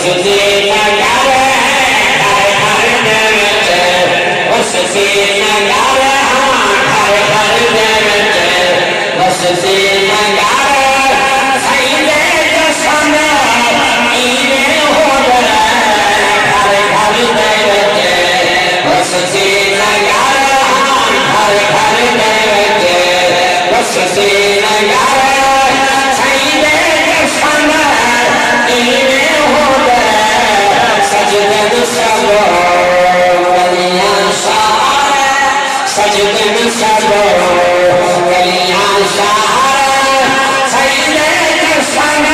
बसते नगर घर घर विच बसते नगर घर घर विच बसते नगर सईदे जसन इवे होर घर घर विच बसते नगर घर घर विच बसते नगर सईदे जसन इवे होर सजदन सब गलियां शहर सजदन सब गलियां शहर सईदे जसन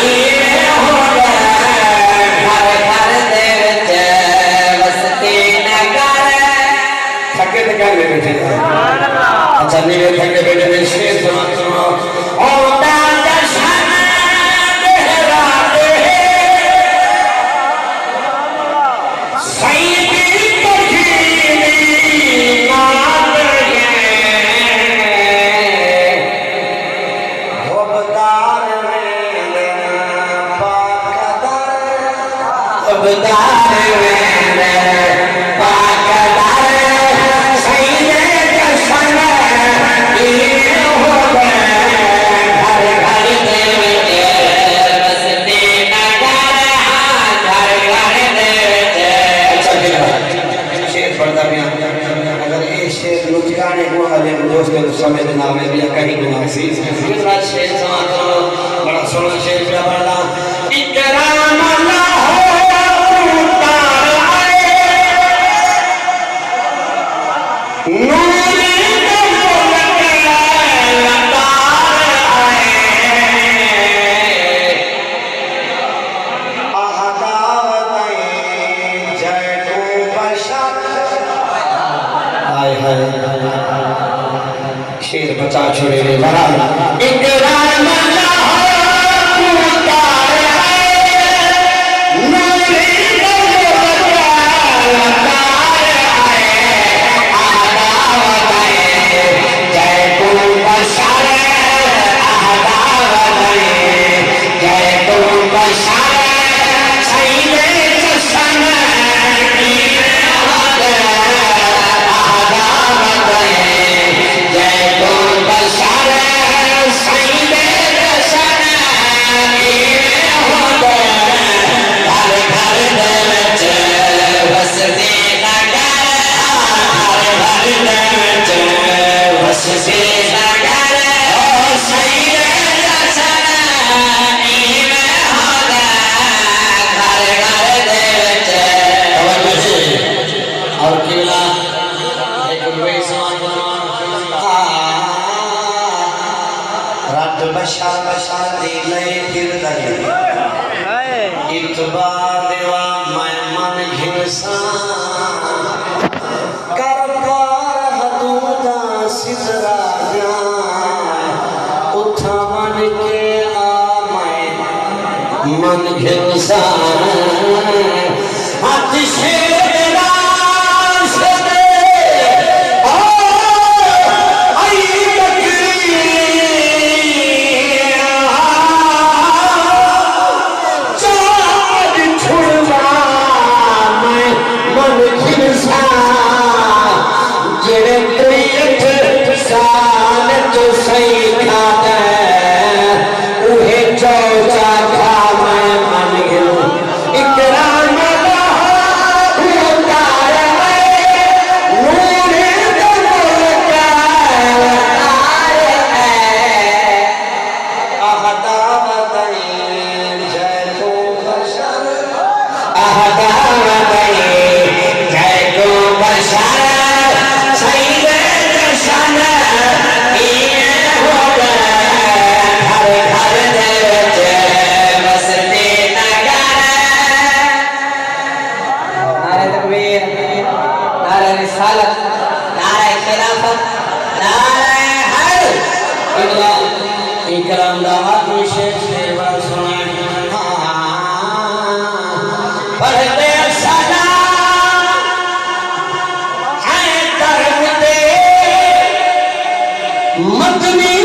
इवे होर घर घर दे विच बसते नगर थके थका ले बैठे अच्छा नीवे थके बैठे ने शेर सुनो औंदा जशन तेरा दे सईदी तजीनी नाम ये होबदार में पाकदार होबदार में पाकदार सईदे जशन इवे होर घर घर दे विच बसते नगर घर घर दे विच शेर पढ़दा पिया अगर ये शेर लुधियाने को हले दोस्त समय दे नाम में भी कहीं गुना सी दूसरा शेर समा करो बड़ा सोहना शेर पिया पढ़दा इकराम अल्लाह उतार आए नूरी मुल्क लतार आए अहदावत जय को बशर हाय हाय शेर बचा छोड़े रे बड़ा इकराम अल्लाह उतार आए नूरी मुल्क लतार आए अहदावत जय को बशर अहदावत जय को बशर सईदे जशन इवे होर अहदावत जय को बशर सईदे जशन इवे होर घर घर दे विच बसते नगर घर घर दे विच बसते नगर सईदे जशन इवे होर घर घर दे विच और किला एक रुपये समा रब बशा बशा दी लय फिर दगे इतबार देवा मैं मन घिनसा कर पार हदूदा सिदरा उठा मन के आ मैं मन घिनसा हाथ शेरा से ओ आई बकरी चाँद छुड़वा मैं मन घिनसा जेड़े 63 साल तो सही खाते उहे चौचा खा मैं मन घिन इकराम अल्लाह उतार आए नूरे दे मुल्क लतार आए अहदावत जय को बशर अहदावत जय को बशर सईदे जशन इवे होर घर घर दे विच बसते नगर नारे तकबीर नारे रिसालत नारे खिलाफत नारे हर इकराम दावत विशेष सेवा सुनाए पढ़ते सलाम है कर्म दे मदनी